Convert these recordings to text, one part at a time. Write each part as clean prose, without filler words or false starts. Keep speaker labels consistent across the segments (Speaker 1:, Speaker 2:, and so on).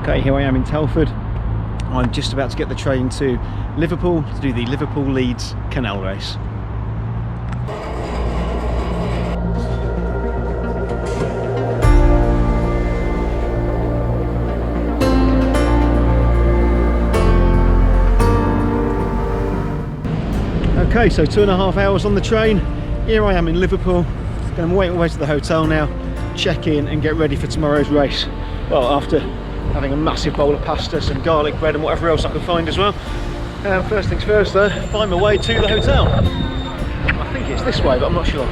Speaker 1: Okay, here I am in Telford. I'm just about to get the train to Liverpool to do the Liverpool Leeds Canal race. Okay, so 2.5 hours on the train. Here I am in Liverpool. Going to wait my way to the hotel now, check in and get ready for tomorrow's race. Well, after having a massive bowl of pasta, some garlic bread and whatever else I can find as well. First things first though, find my way to the hotel. I think it's this way, but I'm not sure.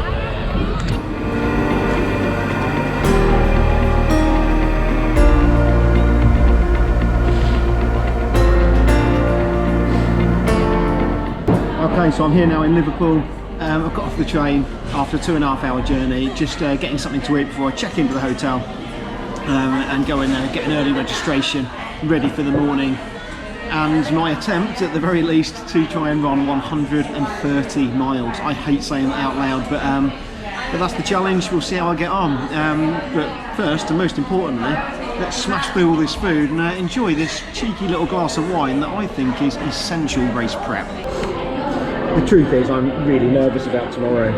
Speaker 1: Okay, so I'm here now in Liverpool. I've got off the train after a 2.5 hour journey, just getting something to eat before I check into the hotel and go and get an early registration ready for the morning. And my attempt, at the very least, to try and run 130 miles. I hate saying that out loud, but that's the challenge. We'll see how I get on. But first, and most importantly, let's smash through all this food and enjoy this cheeky little glass of wine that I think is essential race prep. The truth is, I'm really nervous about tomorrow.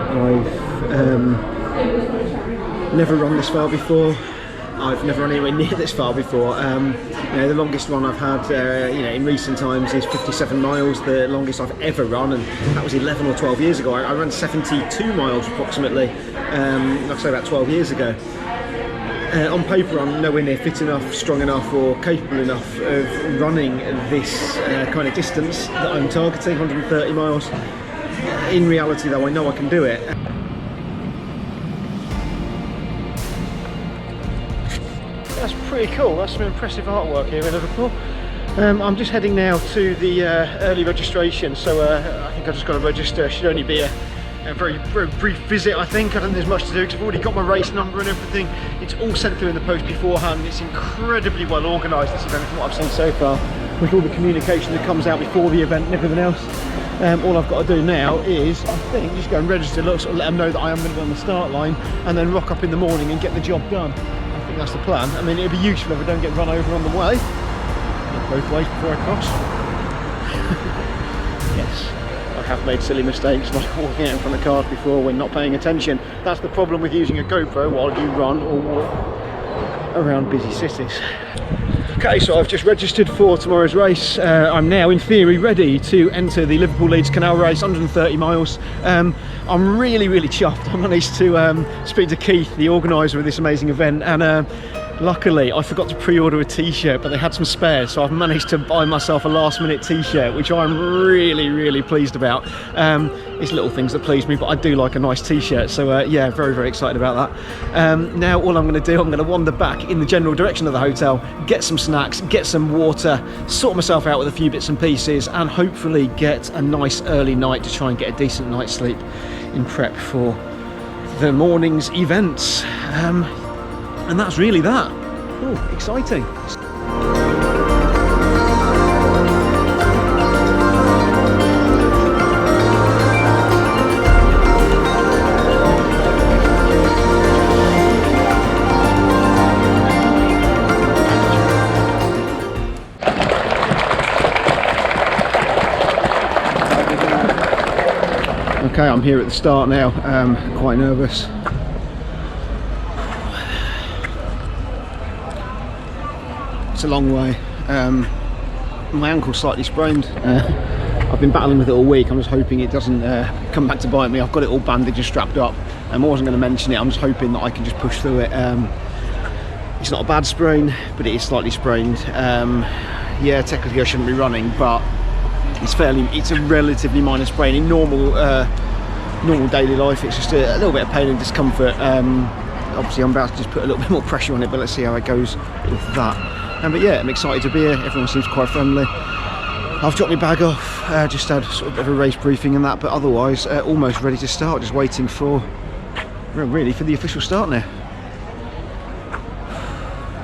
Speaker 1: I've never run this far before. I've never run anywhere near this far before. You know, the longest run I've had, you know, in recent times is 57 miles. The longest I've ever run, and that was 11 or 12 years ago. I ran 72 miles approximately, like I say, about 12 years ago. On paper, I'm nowhere near fit enough, strong enough, or capable enough of running this kind of distance that I'm targeting, 130 miles. In reality, though, I know I can do it. That's pretty cool. That's some impressive artwork here in Liverpool. I'm just heading now to the early registration, so I think I've just got to register. It should only be a very brief visit, I think. I don't think there's much to do because I've already got my race number and everything. It's all sent through in the post beforehand. It's incredibly well organised, this event, from what I've seen so far, with all the communication that comes out before the event and everything else. All I've got to do now is, I think, just go and register, sort of let them know that I am going to be on the start line, and then rock up in the morning and get the job done. I think that's the plan. I mean, it'd be useful if I don't get run over on the way. Look both ways before I cross. Yes. I have made silly mistakes like walking out in front of cars before when not paying attention. That's the problem with using a GoPro while you run or walk around busy cities. Okay, so I've just registered for tomorrow's race. I'm now in theory ready to enter the Liverpool Leeds Canal race, 130 miles. I'm really chuffed. I managed to speak to Keith, the organiser of this amazing event, and luckily I forgot to pre-order a t-shirt, but they had some spares, so I've managed to buy myself a last-minute t-shirt, which I'm really pleased about. It's little things that please me, but I do like a nice t-shirt, so yeah, very excited about that. Now all I'm going to do, I'm going to wander back in the general direction of the hotel, get some snacks, get some water, sort myself out with a few bits and pieces, and hopefully get a nice early night to try and get a decent night's sleep in prep for the morning's events. And that's really that. Oh, exciting. Okay, I'm here at the start now. Quite nervous. It's a long way. My ankle's slightly sprained. I've been battling with it all week. I'm just hoping it doesn't come back to bite me. I've got it all bandaged and strapped up. I wasn't going to mention it. I'm just hoping that I can just push through it. It's not a bad sprain, but it is slightly sprained. Yeah, technically I shouldn't be running, but it's a relatively minor sprain. In normal daily life, it's just a little bit of pain and discomfort. Obviously I'm about to just put a little bit more pressure on it, but let's see how it goes with that. But yeah, I'm excited to be here. Everyone seems quite friendly. I've dropped my bag off, just had sort of a bit of a race briefing and that, but otherwise almost ready to start, just waiting for really for the official start now.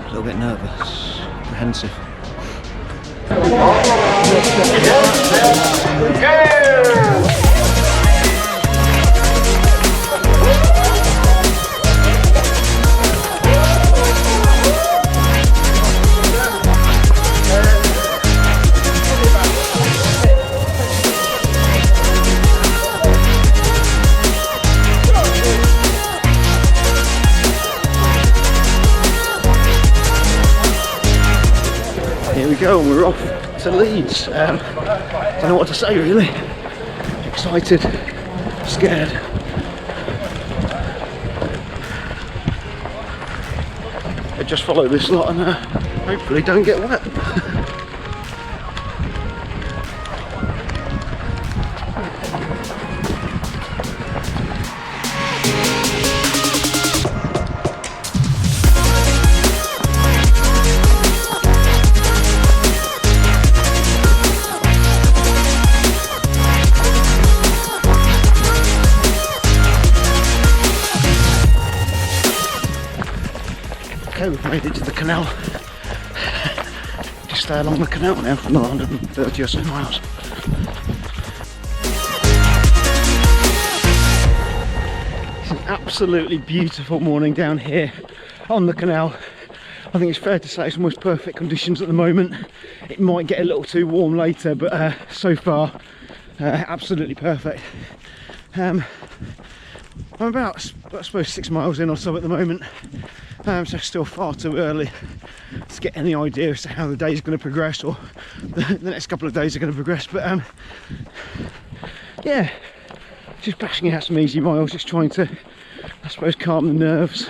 Speaker 1: A little bit nervous, apprehensive. go, and we're off to Leeds. Don't know what to say really. Excited, scared. I just follow this lot and hopefully don't get wet. Okay, we've made it to the canal. Just stay along the canal now for another 130 or so miles. It's an absolutely beautiful morning down here on the canal. I think it's fair to say it's almost perfect conditions at the moment. It might get a little too warm later, but so far absolutely perfect. I'm about, I suppose, 6 miles in or so at the moment. So still far too early to get any idea as to how the day is going to progress, or the next couple of days are going to progress. But yeah, just bashing out some easy miles, just trying to, I suppose, calm the nerves,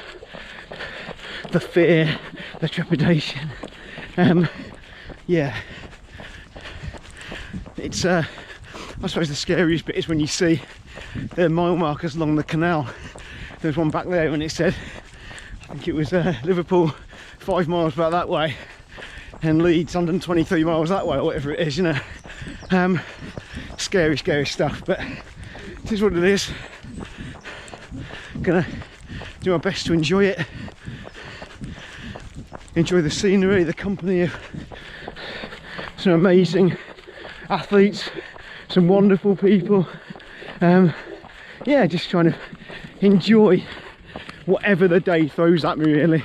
Speaker 1: the fear, the trepidation. Yeah, it's I suppose the scariest bit is when you see the mile markers along the canal. There's one back there and it said, I think it was Liverpool 5 miles about that way, and Leeds 123 miles that way, or whatever it is, you know. Scary stuff, but it is what it is. Gonna do my best to enjoy it, enjoy the scenery, the company of some amazing athletes, some wonderful people. Yeah, just trying to enjoy whatever the day throws at me really,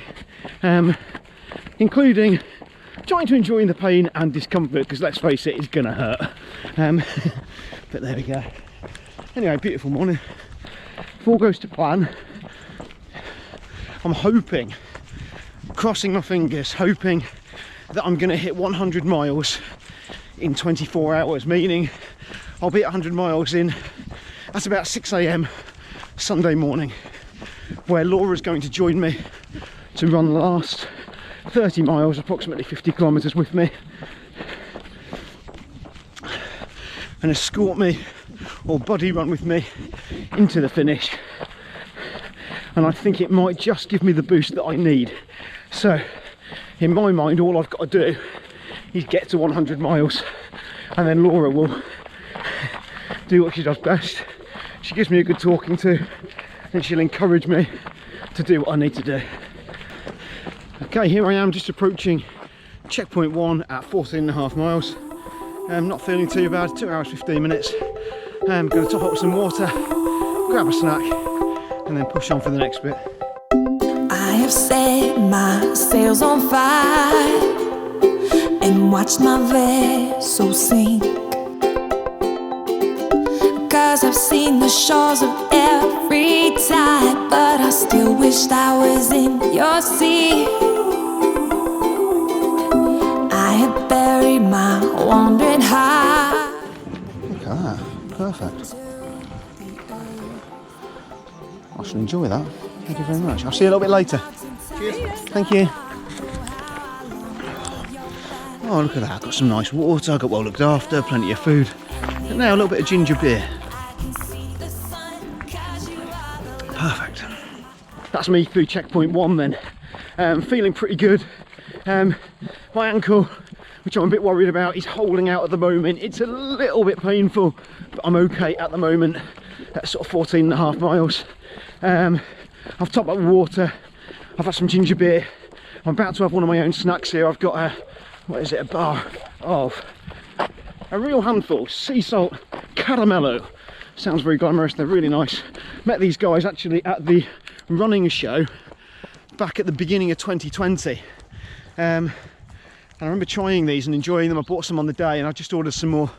Speaker 1: including trying to enjoy the pain and discomfort, because let's face it, it's gonna hurt. But there we go. Anyway, beautiful morning. If all goes to plan, I'm hoping, crossing my fingers, hoping that I'm gonna hit 100 miles in 24 hours, meaning I'll be at 100 miles in, that's about 6 AM Sunday morning, where Laura's going to join me to run the last 30 miles, approximately 50 kilometres with me, and escort me, or buddy run with me, into the finish. And I think it might just give me the boost that I need. So in my mind, all I've got to do is get to 100 miles, and then Laura will do what she does best. She gives me a good talking to, and she'll encourage me to do what I need to do. Okay, here I am just approaching checkpoint 1 at 14.5 miles. Not feeling too bad, 2 hours 15 minutes. I'm going to top up with some water, grab a snack, and then push on for the next bit.
Speaker 2: I have set my sails on fire and watched my vessel sink, 'cause I've seen the shores of every tide, but I still wished I was in your sea. I had buried my wandering heart.
Speaker 1: Look at that, perfect. I shall enjoy that. Thank you very much. I'll see you a little bit later. Cheers. Thank you. Oh, look at that. I've got some nice water, I got well looked after, plenty of food. And now a little bit of ginger beer. Perfect. That's me through checkpoint 1 then. Feeling pretty good. My ankle, which I'm a bit worried about, is holding out at the moment. It's a little bit painful, but I'm okay at the moment at sort of 14.5 miles. I've topped up with water, I've had some ginger beer, I'm about to have one of my own snacks here. I've got a, what is it, a bar of a real handful, sea salt caramello. Sounds very glamorous, they're really nice. Met these guys actually at the running show back at the beginning of 2020. And I remember trying these and enjoying them. I bought some on the day and I just ordered some more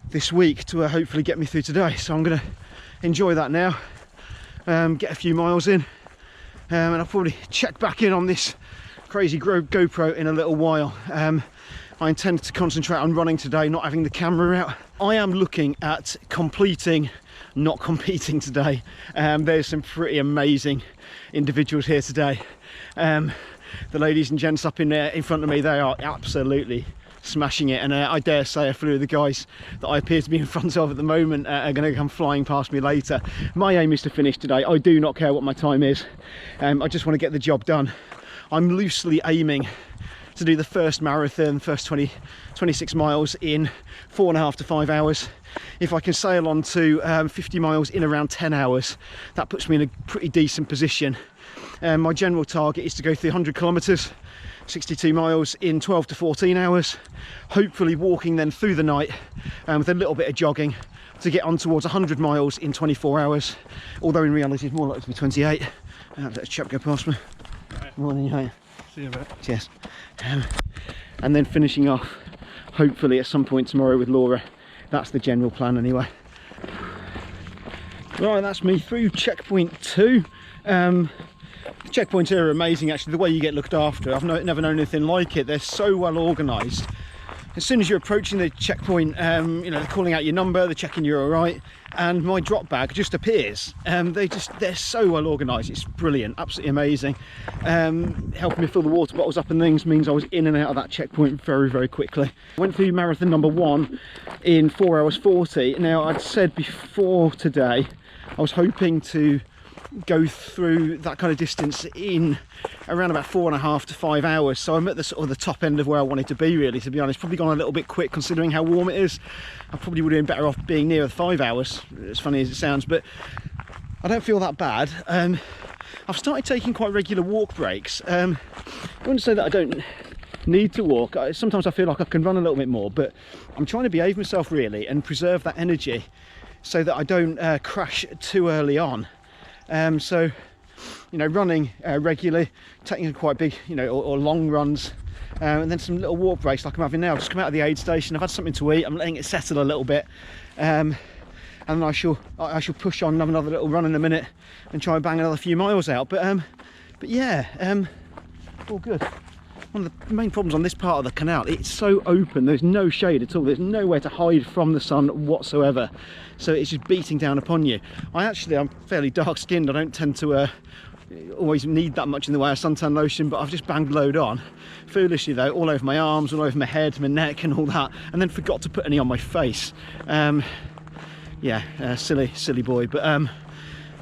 Speaker 1: this week to hopefully get me through today. So I'm going to enjoy that now, get a few miles in, and I'll probably check back in on this crazy GoPro in a little while. I intend to concentrate on running today, not having the camera out. I am looking at completing, not competing today. There's some pretty amazing individuals here today. The ladies and gents up in front of me, they are absolutely smashing it, and I dare say a few of the guys that I appear to be in front of at the moment are going to come flying past me later. My aim is to finish today. I do not care what my time is. I just want to get the job done. I'm loosely aiming to do the first marathon, first 26 miles in 4.5 to 5 hours. If I can sail on to 50 miles in around 10 hours, that puts me in a pretty decent position. My general target is to go 300 kilometers, 62 miles in 12 to 14 hours, hopefully walking then through the night with a little bit of jogging to get on towards 100 miles in 24 hours, although in reality it's more likely to be 28. Let a chap go past me. Morning, hey.
Speaker 3: See you, mate.
Speaker 1: Cheers. And then finishing off hopefully at some point tomorrow with Laura. That's the general plan anyway. Right, that's me through checkpoint 2. The checkpoints here are amazing actually, the way you get looked after. I've never known anything like it. They're so well organised. As soon as you're approaching the checkpoint, you know, they're calling out your number, they're checking you're all right, and my drop bag just appears. They're so well organised. It's brilliant, absolutely amazing. Helping me fill the water bottles up and things means I was in and out of that checkpoint very, very quickly. Went through marathon number 1 in 4 hours 40. Now, I'd said before today I was hoping to go through that kind of distance in around about 4.5 to 5 hours, so I'm at the sort of the top end of where I wanted to be, really, to be honest. Probably gone a little bit quick considering how warm it is. I probably would have been better off being near the 5 hours, as funny as it sounds, but I don't feel that bad. I've started taking quite regular walk breaks. I wouldn't say that I don't need to walk. Sometimes I feel like I can run a little bit more, but I'm trying to behave myself really and preserve that energy so that I don't crash too early on. So, you know, running regularly, taking quite big, you know, or long runs, and then some little walk breaks like I'm having now. I've just come out of the aid station, I've had something to eat, I'm letting it settle a little bit, and I shall push on and have another little run in a minute and try and bang another few miles out. But yeah, all good. One of the main problems on this part of the canal, it's so open, there's no shade at all, there's nowhere to hide from the sun whatsoever, so it's just beating down upon you. I'm fairly dark skinned, I don't tend to always need that much in the way of suntan lotion, but I've just banged load on, foolishly though, all over my arms, all over my head, my neck and all that, and then forgot to put any on my face. Yeah, silly boy, but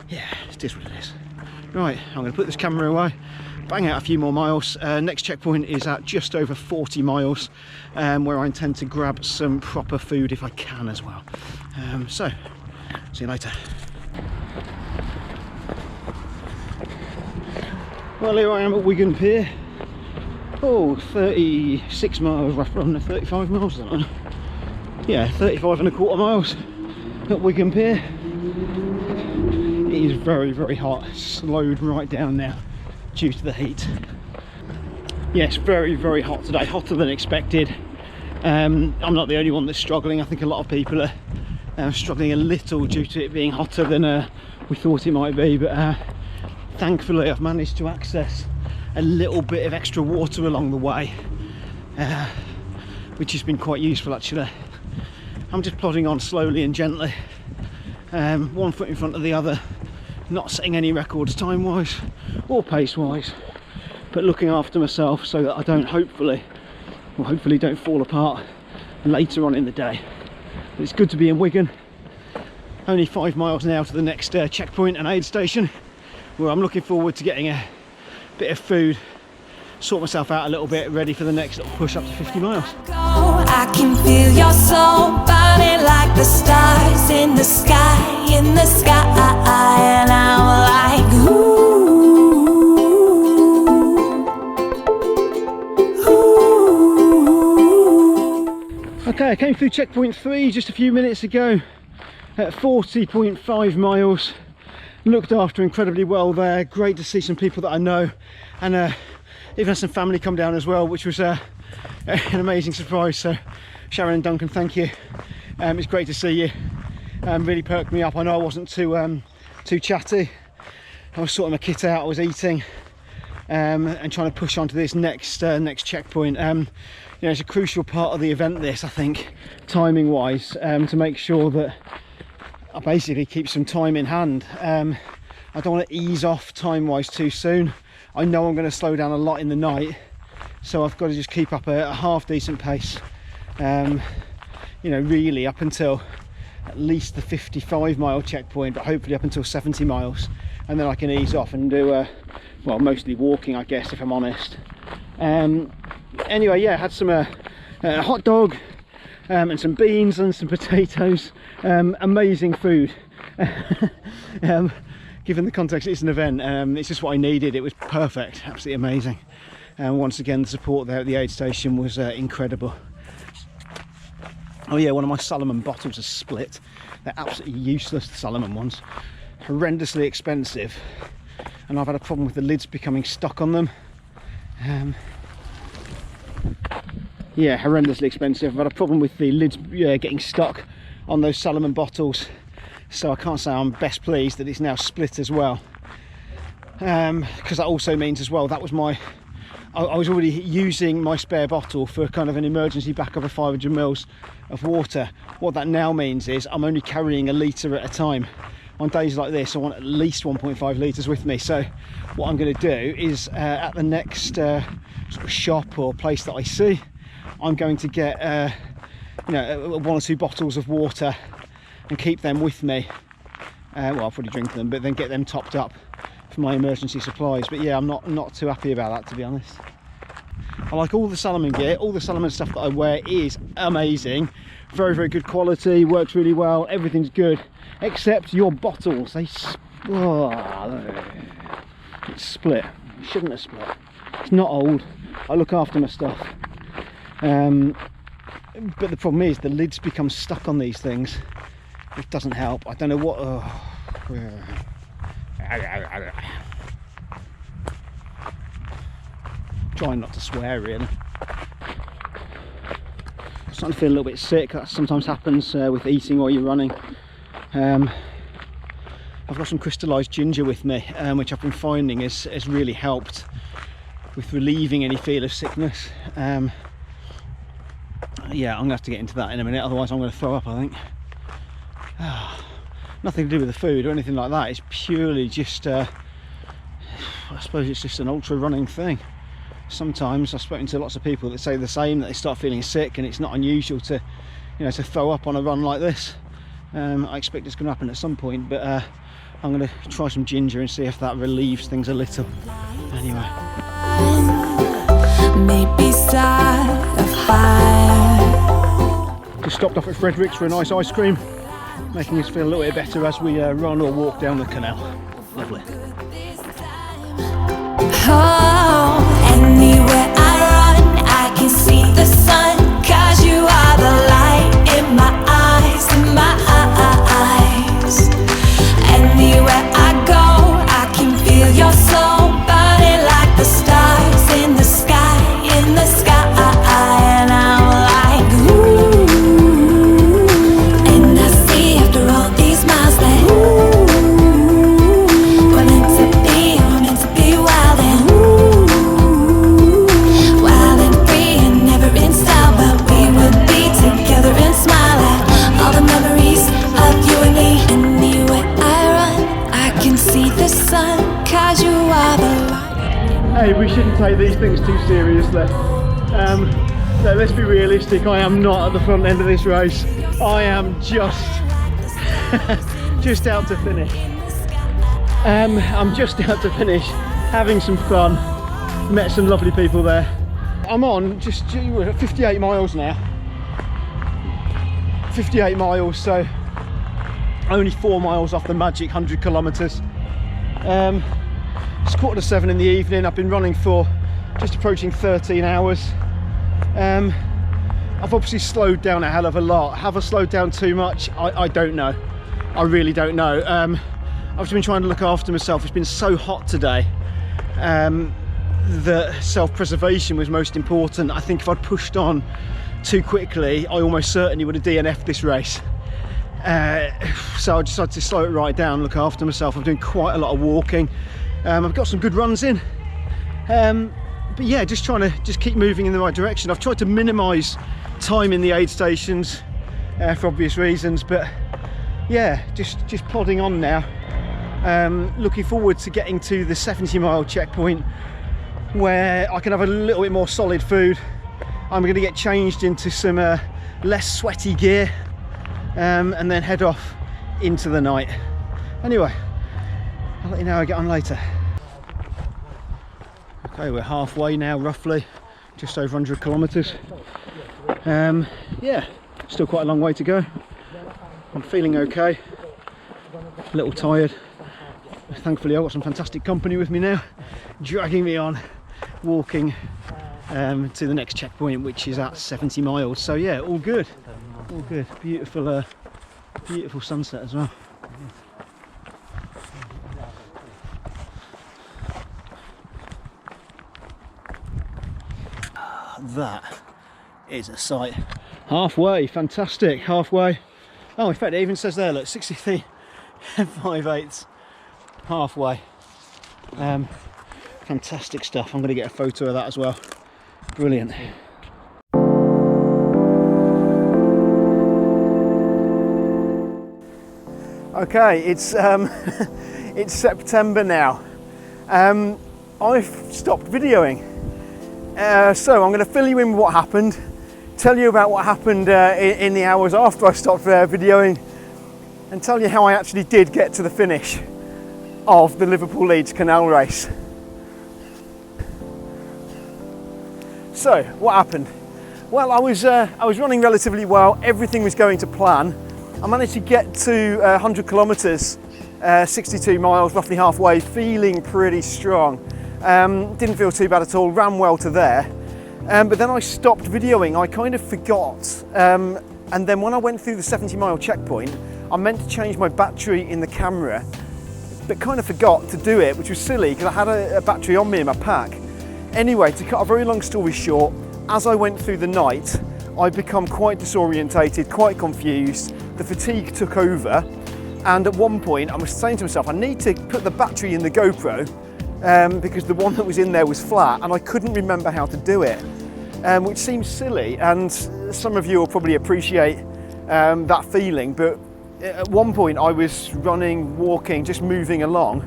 Speaker 1: yeah, it is what it is. Right, I'm going to put this camera away, bang out a few more miles. Next checkpoint is at just over 40 miles, where I intend to grab some proper food if I can as well. So, see you later. Well, here I am at Wigan Pier. Oh, 36 miles left from the 35 miles, isn't it? Yeah, 35.25 miles at Wigan Pier. It is very, very hot. It's slowed right down now due to the heat. Yes, very, very hot today, hotter than expected. I'm not the only one that's struggling. I think a lot of people are struggling a little due to it being hotter than we thought it might be, but thankfully I've managed to access a little bit of extra water along the way, which has been quite useful actually. I'm just plodding on slowly and gently, one foot in front of the other, not setting any records time wise or pace wise, but looking after myself so that I don't hopefully don't fall apart later on in the day. But it's good to be in Wigan. Only 5 miles now to the next checkpoint and aid station, where I'm looking forward to getting a bit of food, sort myself out a little bit, ready for the next little push up to 50 miles.
Speaker 2: I can feel your soul burning like the stars in the sky, and I'm like, ooh, ooh.
Speaker 1: Okay, I came through checkpoint 3 just a few minutes ago at 40.5 miles. Looked after incredibly well there. Great to see some people that I know, and even had some family come down as well, which was an amazing surprise. So Sharon and Duncan, thank you. It's great to see you. Really perked me up. I know I wasn't too chatty. I was sorting my kit out, I was eating, and trying to push on to this next checkpoint. You know, it's a crucial part of the event, this, I think, timing wise, to make sure that I basically keep some time in hand. I don't want to ease off time wise too soon. I know I'm going to slow down a lot in the night, so I've got to just keep up a half decent pace, you know, really up until at least the 55-mile checkpoint, but hopefully up until 70 miles, and then I can ease off and do well, mostly walking, I guess, if I'm honest. Anyway, yeah, had some hot dog and some beans and some potatoes. Amazing food. Given the context, it's an event. It's just what I needed. It was perfect, absolutely amazing. And once again, the support there at the aid station was incredible. Oh yeah, one of my Salomon bottles has split. They're absolutely useless, the Salomon ones. Horrendously expensive, and I've had a problem with the lids becoming stuck on them. Yeah, horrendously expensive. I've had a problem with the lids getting stuck on those Salomon bottles, so I can't say I'm best pleased that it's now split as well, because that also means as well, that was my, I was already using my spare bottle for kind of an emergency backup of 500 mils of water. What that now means is I'm only carrying a litre at a time. On days like this, I want at least 1.5 litres with me. So what I'm going to do is at the next sort of shop or place that I see, I'm going to get you know, 1 or 2 bottles of water and keep them with me. Well, I'll probably drink them, but then get them topped up for my emergency supplies. But yeah, I'm not too happy about that, to be honest. I like all the Salomon gear. All the Salomon stuff that I wear is amazing, very, very good quality, works really well, everything's good, except your bottles. They it's split. It shouldn't have split. It's not old. I look after my stuff, but the problem is the lids become stuck on these things. It doesn't help. I don't know what. Trying not to swear, really. I'm starting to feel a little bit sick. That sometimes happens with eating while you're running. I've got some crystallised ginger with me, which I've been finding has really helped with relieving any feel of sickness. Yeah, I'm going to have to get into that in a minute, otherwise I'm going to throw up, I think. Nothing to do with the food or anything like that. It's purely just, I suppose it's just an ultra running thing. Sometimes I've spoken to lots of people that say the same, that they start feeling sick, and it's not unusual to, you know, to throw up on a run like this. I expect it's going to happen at some point, but I'm going to try some ginger and see if that relieves things a little. Anyway. Maybe start a fire. Just stopped off at Frederick's for a nice ice cream, making us feel a little bit better as we run or walk down the canal. Lovely.
Speaker 2: Oh, anywhere I run, I can see the sun, 'cause you are the light in my eyes, in my eyes. Anywhere I go, I can feel your soul burning like the stars in the sky, in the sky. And I'm like, ooh. And I see after all these miles that, ooh, we're meant to be wild and, ooh, wild and free and never in style. But we would be together and smile at all the memories of you and me. Anywhere I run, I can see the sun, 'cause you are the light.
Speaker 1: Hey, we shouldn't take these things too seriously. So let's be realistic. I am not at the front end of this race. I am just just out to finish. I'm just out to finish, having some fun. Met some lovely people there. I'm on just 58 miles now. 58 miles, so only 4 miles off the magic 100 kilometres. It's 7:15 in the evening. I've been running for just approaching 13 hours. I've obviously slowed down a hell of a lot. Have I slowed down too much? I don't know. I really don't know. I've just been trying to look after myself. It's been so hot today that self-preservation was most important. I think if I'd pushed on too quickly, I almost certainly would have DNF'd this race. So I decided to slow it right down, look after myself. I'm doing quite a lot of walking. I've got some good runs in. But yeah, just trying to keep moving in the right direction. I've tried to minimise time in the aid stations for obvious reasons, but yeah, just plodding on now. Looking forward to getting to the 70-mile checkpoint where I can have a little bit more solid food. I'm going to get changed into some less sweaty gear and then head off into the night. Anyway, I'll let you know how I get on later. Okay, we're halfway now, roughly, just over 100 kilometres. Yeah, still quite a long way to go. I'm feeling okay, a little tired. Thankfully I've got some fantastic company with me now, dragging me on, walking to the next checkpoint, which is at 70 miles. So yeah, all good, all good. Beautiful, beautiful sunset as well. That is a sight. Halfway, fantastic, halfway. Oh, in fact, it even says there, look, 63 5/8, halfway. Fantastic stuff. I'm going to get a photo of that as well. Brilliant. Okay, it's it's September now. I've stopped videoing. So I'm going to fill you in with what happened, tell you about what happened in the hours after I stopped videoing, and tell you how I actually did get to the finish of the Liverpool Leeds Canal race. So what happened? Well, I was running relatively well, everything was going to plan. I managed to get to 100 kilometres, 62 miles, roughly halfway, feeling pretty strong. Didn't feel too bad at all, ran well to there, but then I stopped videoing. I kind of forgot, and then when I went through the 70-mile checkpoint, I meant to change my battery in the camera, but kind of forgot to do it, which was silly because I had a battery on me in my pack. Anyway, to cut a very long story short, as I went through the night, I'd become quite disorientated, quite confused. The fatigue took over, and at one point I was saying to myself, I need to put the battery in the Gopro, because the one that was in there was flat and I couldn't remember how to do it, which seems silly, and some of you will probably appreciate that feeling, but at one point I was running, walking, just moving along,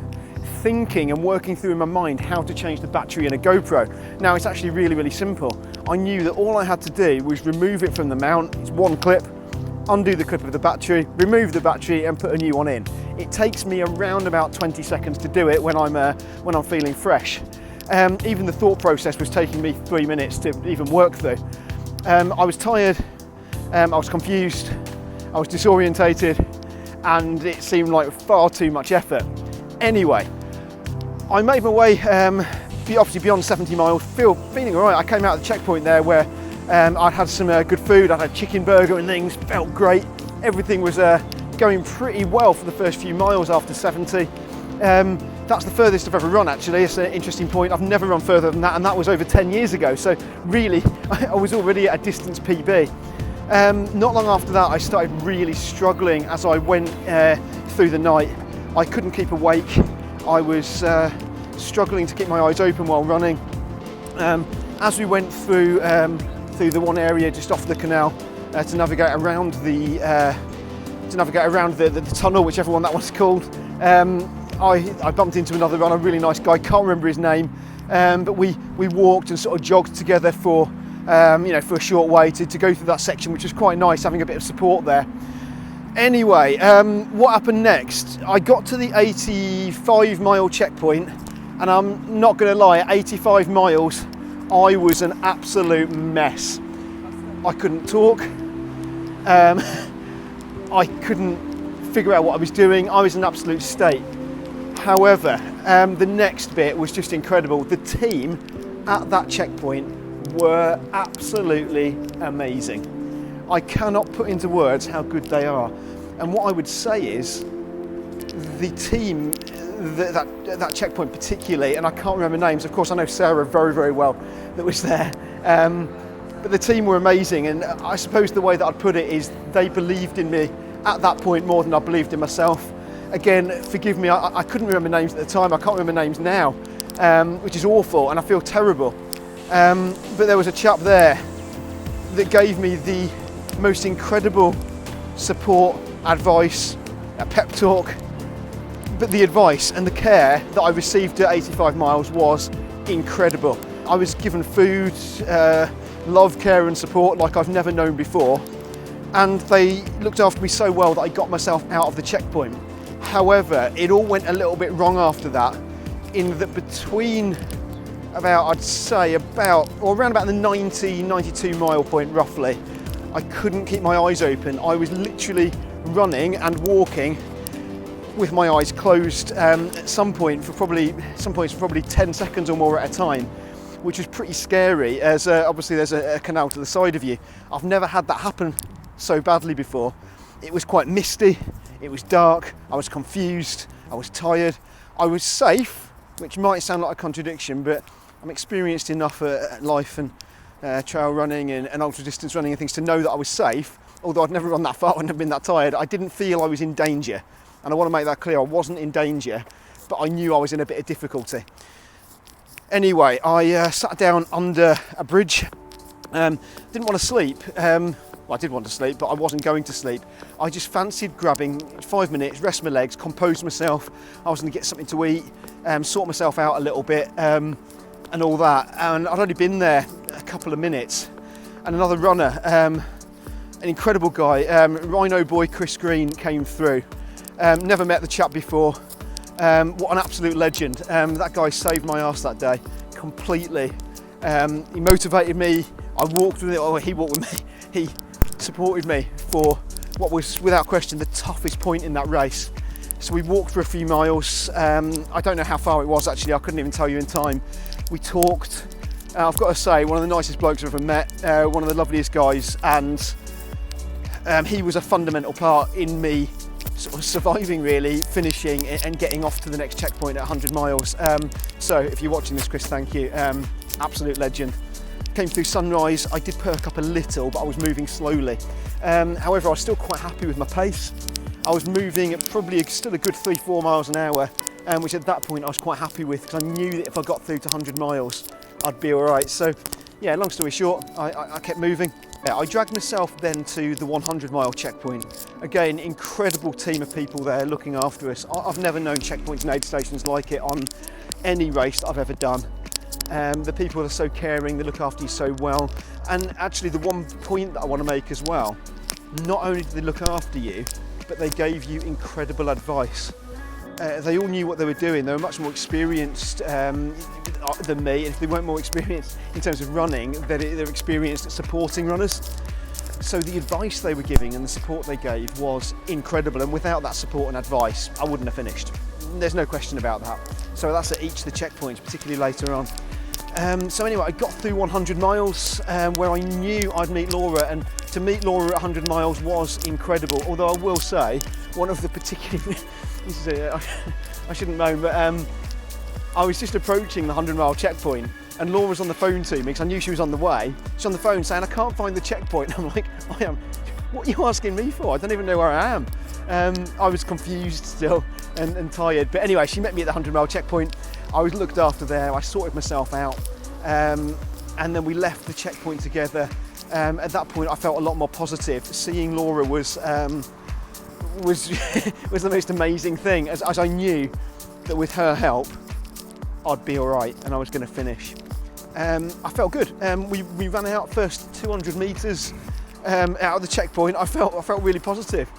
Speaker 1: thinking and working through in my mind how to change the battery in a GoPro. Now it's actually really, really simple. I knew that all I had to do was remove it from the mount. It's one clip, undo the clip of the battery, remove the battery and put a new one in. It takes me around about 20 seconds to do it when I'm feeling fresh. Even the thought process was taking me 3 minutes to even work through. I was tired, I was confused, I was disorientated, and it seemed like far too much effort. Anyway, I made my way obviously beyond 70 miles, feeling all right. I came out of the checkpoint there where I'd had some good food. I'd had chicken burger and things, felt great. Everything was going pretty well for the first few miles after 70. That's the furthest I've ever run, actually. It's an interesting point. I've never run further than that, and that was over 10 years ago. So really, I was already at a distance PB. Not long after that, I started really struggling as I went through the night. I couldn't keep awake. I was struggling to keep my eyes open while running. As we went through the one area just off the canal to navigate around the tunnel, whichever one that was called, I bumped into another runner, a really nice guy, can't remember his name, but we walked and sort of jogged together for for a short way to go through that section, which was quite nice, having a bit of support there. Anyway, what happened next? I got to the 85-mile checkpoint, and I'm not going to lie, at 85 miles, I was an absolute mess. I couldn't talk. I couldn't figure out what I was doing. I was in an absolute state. However, the next bit was just incredible. The team at that checkpoint were absolutely amazing. I cannot put into words how good they are. And what I would say is, the team, that checkpoint particularly, and I can't remember names, of course I know Sarah very, very well that was there, but the team were amazing, and I suppose the way that I'd put it is they believed in me at that point more than I believed in myself. Again, forgive me, I couldn't remember names at the time, I can't remember names now, which is awful, and I feel terrible. But there was a chap there that gave me the most incredible support, advice, a pep talk. But the advice and the care that I received at 85 miles was incredible. I was given food, love, care and support like I've never known before. And they looked after me so well that I got myself out of the checkpoint. However, it all went a little bit wrong after that, in that between around about the 92 mile point roughly, I couldn't keep my eyes open. I was literally running and walking with my eyes closed at some points for probably 10 seconds or more at a time, which was pretty scary, as obviously there's a canal to the side of you. I've never had that happen so badly before. It was quite misty, it was dark, I was confused, I was tired, I was safe, which might sound like a contradiction, but I'm experienced enough at life and trail running and ultra distance running and things to know that I was safe. Although I'd never run that far and never been that tired, I didn't feel I was in danger. And I want to make that clear, I wasn't in danger, but I knew I was in a bit of difficulty. Anyway, I sat down under a bridge, didn't want to sleep. Well, I did want to sleep, but I wasn't going to sleep. I just fancied grabbing 5 minutes, rest my legs, compose myself. I was going to get something to eat, sort myself out a little bit, and all that. And I'd only been there a couple of minutes, and another runner, an incredible guy, Rhino boy Chris Green, came through. Never met the chap before. What an absolute legend. That guy saved my arse that day completely. He motivated me. I walked with it, or he walked with me. He supported me for what was without question the toughest point in that race. So we walked for a few miles. I don't know how far it was actually, I couldn't even tell you in time. We talked. I've got to say, one of the nicest blokes I've ever met, one of the loveliest guys, and he was a fundamental part in me sort of surviving, really, finishing and getting off to the next checkpoint at 100 miles. So if you're watching this, Chris, thank you. Absolute legend. Came through sunrise. I did perk up a little, but I was moving slowly. However, I was still quite happy with my pace. I was moving at probably still a good 3-4 miles an hour, which at that point I was quite happy with, because I knew that if I got through to 100 miles, I'd be all right. So yeah, long story short, I kept moving. I dragged myself then to the 100 mile checkpoint. Again, incredible team of people there looking after us. I've never known checkpoints and aid stations like it on any race that I've ever done. The people are so caring, they look after you so well. And actually the one point that I want to make as well, not only did they look after you, but they gave you incredible advice. They all knew what they were doing. They were much more experienced than me. And if they weren't more experienced in terms of running, they're experienced at supporting runners. So the advice they were giving and the support they gave was incredible. And without that support and advice, I wouldn't have finished. There's no question about that. So that's at each of the checkpoints, particularly later on. So anyway, I got through 100 miles where I knew I'd meet Laura, and to meet Laura at 100 miles was incredible. Although I will say, one of the particular, I shouldn't moan, but I was just approaching the 100 mile checkpoint and Laura's on the phone to me because I knew she was on the way. She's on the phone saying, I can't find the checkpoint. I'm like, what are you asking me for? I don't even know where I am. I was confused still and tired. But anyway, she met me at the 100 mile checkpoint. I was looked after there, I sorted myself out. And then we left the checkpoint together. At that point, I felt a lot more positive. Seeing Laura was the most amazing thing, as I knew that with her help, I'd be all right and I was going to finish. I felt good. We ran out first 200 meters out of the checkpoint. I felt really positive.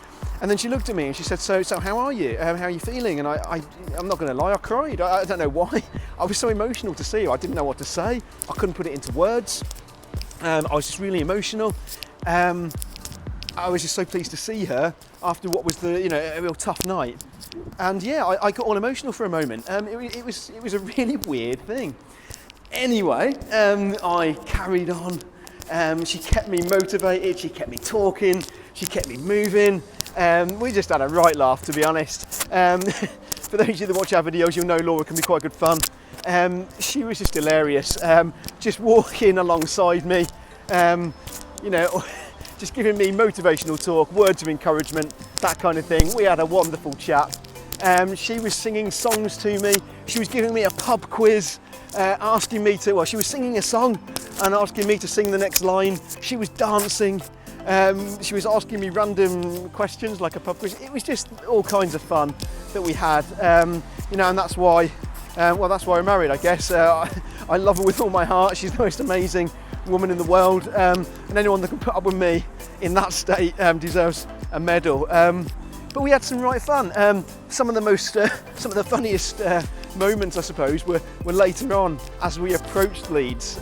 Speaker 1: And then she looked at me and she said, so how are you? How are you feeling? And I'm not going to lie, I cried. I don't know why. I was so emotional to see her. I didn't know what to say. I couldn't put it into words. I was just really emotional. I was just so pleased to see her after what was a real tough night. And yeah, I got all emotional for a moment. It was a really weird thing. Anyway, I carried on. She kept me motivated. She kept me talking. She kept me moving. We just had a right laugh, to be honest. For those of you that watch our videos, you'll know Laura can be quite good fun. She was just hilarious. Just walking alongside me, just giving me motivational talk, words of encouragement, that kind of thing. We had a wonderful chat. She was singing songs to me. She was giving me a pub quiz, asking me to, well, she was singing a song and asking me to sing the next line. She was dancing. She was asking me random questions like a pub quiz. It was just all kinds of fun that we had, you know, and that's why, that's why we're married, I guess. I love her with all my heart. She's the most amazing woman in the world, and anyone that can put up with me in that state deserves a medal. But we had some right fun. Some of the funniest moments, I suppose, were later on as we approached Leeds.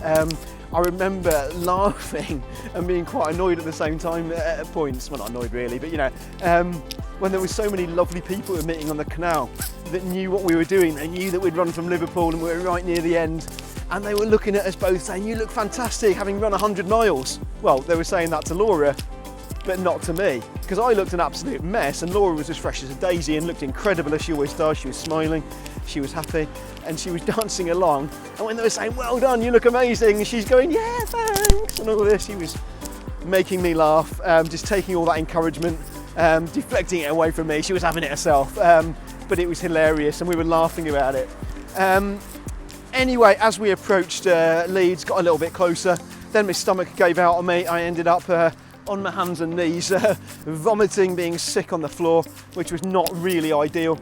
Speaker 1: I remember laughing and being quite annoyed at the same time at points. Well, not annoyed really, but you know, when there were so many lovely people who were meeting on the canal that knew what we were doing. They knew that we'd run from Liverpool and we were right near the end. And they were looking at us both saying, "You look fantastic, having run 100 miles. Well, they were saying that to Laura, but not to me, because I looked an absolute mess and Laura was as fresh as a daisy and looked incredible as she always does. She was smiling, she was happy, and she was dancing along. And when they were saying, "Well done, you look amazing," she's going, "Yeah, thanks," and all this. She was making me laugh, just taking all that encouragement, deflecting it away from me. She was having it herself, but it was hilarious and we were laughing about it. Anyway, as we approached Leeds, got a little bit closer, then my stomach gave out on me. I ended up on my hands and knees, vomiting, being sick on the floor, which was not really ideal.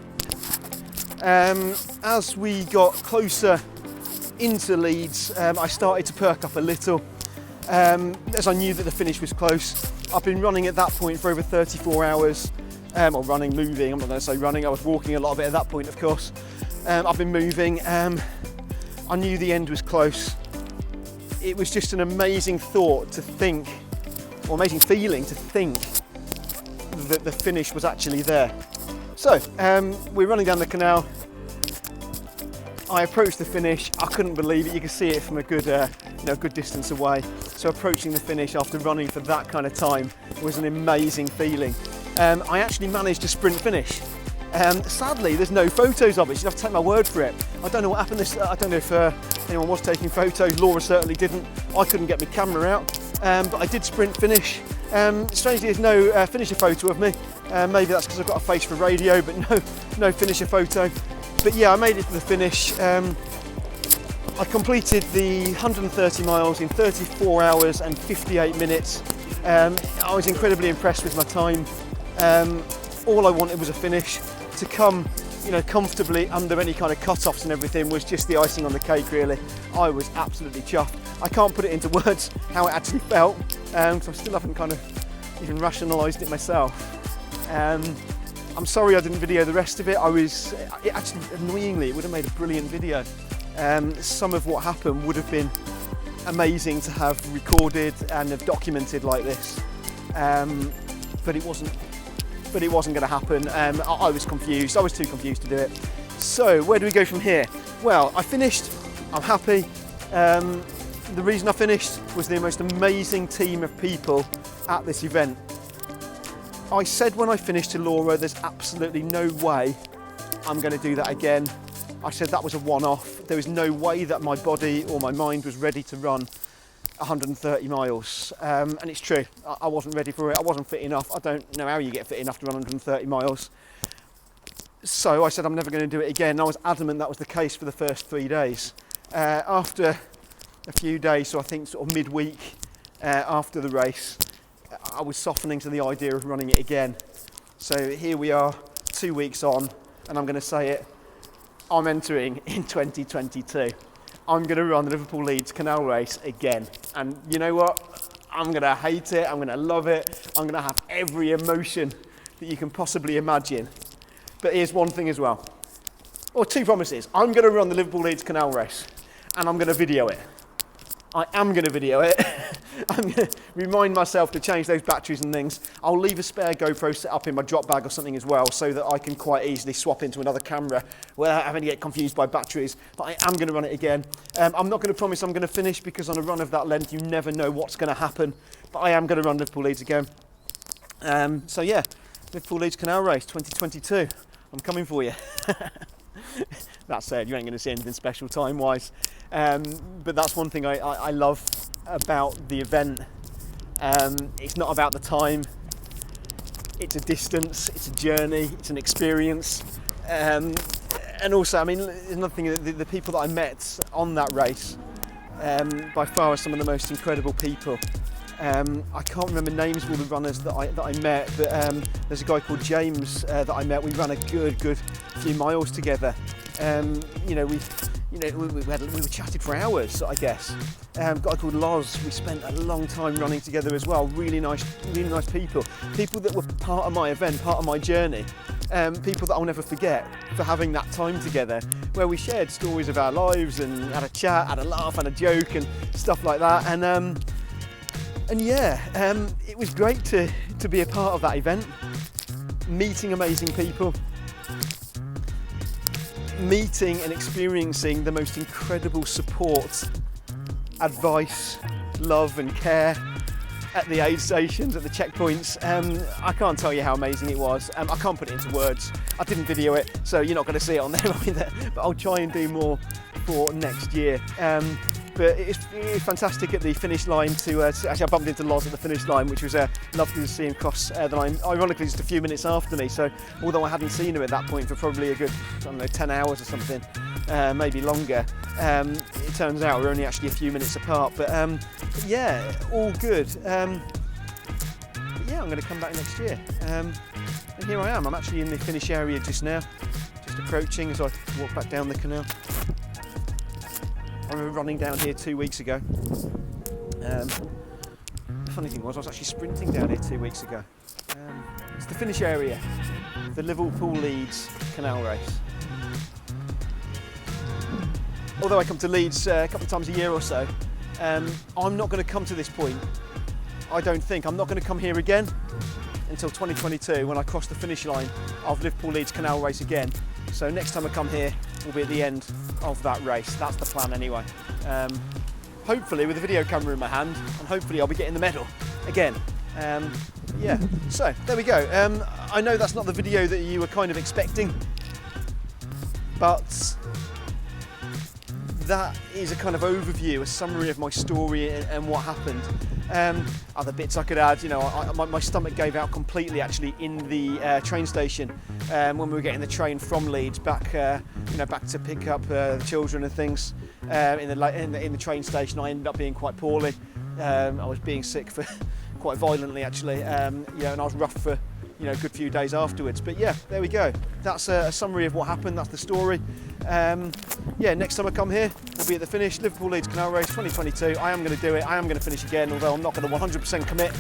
Speaker 1: As we got closer into Leeds, I started to perk up a little, as I knew that the finish was close. I've been running at that point for over 34 hours, or moving, I'm not going to say running, I was walking a lot of it at that point, of course. I've been moving. I knew the end was close. It was just an amazing thought to think, or amazing feeling to think that the finish was actually there. So, we're running down the canal. I approached the finish. I couldn't believe it. You could see it from a good, good distance away. So approaching the finish after running for that kind of time was an amazing feeling. I actually managed to sprint finish. Sadly, there's no photos of it. You'll have to take my word for it. I don't know what happened. I don't know if anyone was taking photos. Laura certainly didn't. I couldn't get my camera out, but I did sprint finish. Strangely, there's no finisher photo of me. Maybe that's because I've got a face for radio, but no finisher photo. But yeah, I made it to the finish. I completed the 130 miles in 34 hours and 58 minutes. I was incredibly impressed with my time. All I wanted was a finish. To come, comfortably under any kind of cut-offs and everything was just the icing on the cake, really. I was absolutely chuffed. I can't put it into words how it actually felt, because I still haven't kind of even rationalised it myself. I'm sorry I didn't video the rest of it. Annoyingly, it would have made a brilliant video. Some of what happened would have been amazing to have recorded and have documented like this, but it wasn't going to happen. I was confused. I was too confused to do it. So where do we go from here? Well, I finished. I'm happy. The reason I finished was the most amazing team of people at this event. I said when I finished to Laura, there's absolutely no way I'm going to do that again. I said that was a one-off. There was no way that my body or my mind was ready to run 130 miles, and it's true. I wasn't ready for it. I wasn't fit enough. I don't know how you get fit enough to run 130 miles. So I said I'm never going to do it again. I was adamant that was the case for the first 3 days. After a few days, so I think sort of midweek after the race, I was softening to the idea of running it again. So here we are, 2 weeks on, and I'm going to say it, I'm entering in 2022. I'm going to run the Liverpool Leeds Canal race again. And you know what? I'm going to hate it, I'm going to love it, I'm going to have every emotion that you can possibly imagine. But here's one thing as well, or two promises. I'm going to run the Liverpool Leeds Canal race, and I'm going to video it. I am going to video it. I'm going to remind myself to change those batteries and things. I'll leave a spare GoPro set up in my drop bag or something as well, so that I can quite easily swap into another camera without having to get confused by batteries. But I am going to run it again. I'm not going to promise I'm going to finish, because on a run of that length you never know what's going to happen. But I am going to run Liverpool Leeds again. So yeah, Liverpool Leeds Canal race 2022. I'm coming for you. That said, you ain't going to see anything special time-wise. But that's one thing I love about the event. It's not about the time. It's a distance, it's a journey, it's an experience. And also, I mean, another thing, the people that I met on that race, by far are some of the most incredible people. I can't remember names of all the runners that I met, but there's a guy called James that I met. We ran a good few miles together. We were chatted for hours, I guess. A guy called Loz, we spent a long time running together as well. Really nice people. People that were part of my event, part of my journey. People that I'll never forget for having that time together, where we shared stories of our lives and had a chat, had a laugh and a joke and stuff like that. And yeah, it was great to be a part of that event, meeting amazing people, meeting and experiencing the most incredible support, advice, love and care at the aid stations, at the checkpoints. I can't tell you how amazing it was. I can't put it into words. I didn't video it, so you're not going to see it on there either, but I'll try and do more for next year. But it's fantastic at the finish line actually I bumped into Loz at the finish line, which was lovely to see him cross the line, ironically just a few minutes after me. So although I hadn't seen him at that point for probably a good, 10 hours or something, maybe longer, it turns out we're only actually a few minutes apart. But yeah, all good. But yeah, I'm going to come back next year. And here I am, I'm actually in the finish area just now, just approaching as I walk back down the canal. I remember running down here 2 weeks ago. The funny thing was I was actually sprinting down here 2 weeks ago. It's the finish area, the Liverpool Leeds Canal race. Although I come to Leeds a couple of times a year or so, I'm not going to come to this point, I don't think. I'm not going to come here again until 2022 when I cross the finish line of Liverpool Leeds Canal race again. So next time I come here will be at the end of that race. That's the plan anyway. Hopefully with a video camera in my hand, and hopefully I'll be getting the medal again. Yeah, so there we go. I know that's not the video that you were kind of expecting, but that is a kind of overview, a summary of my story and what happened. Other bits I could add, my stomach gave out completely actually in the train station when we were getting the train from Leeds back, back to pick up the children and things. In the train station, I ended up being quite poorly. I was being sick for quite violently actually, and I was rough for a good few days afterwards. But yeah, there we go. That's a summary of what happened. That's the story. Yeah, next time I come here, we'll be at the finish, Liverpool Leeds Canal race 2022. I am going to do it. I am going to finish again, although I'm not going to 100% commit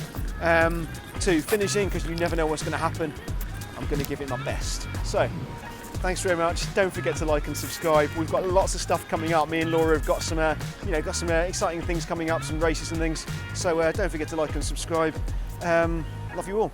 Speaker 1: to finishing because you never know what's going to happen. I'm going to give it my best. So, thanks very much. Don't forget to like and subscribe. We've got lots of stuff coming up. Me and Laura have got some, exciting things coming up, some races and things. So don't forget to like and subscribe. Love you all.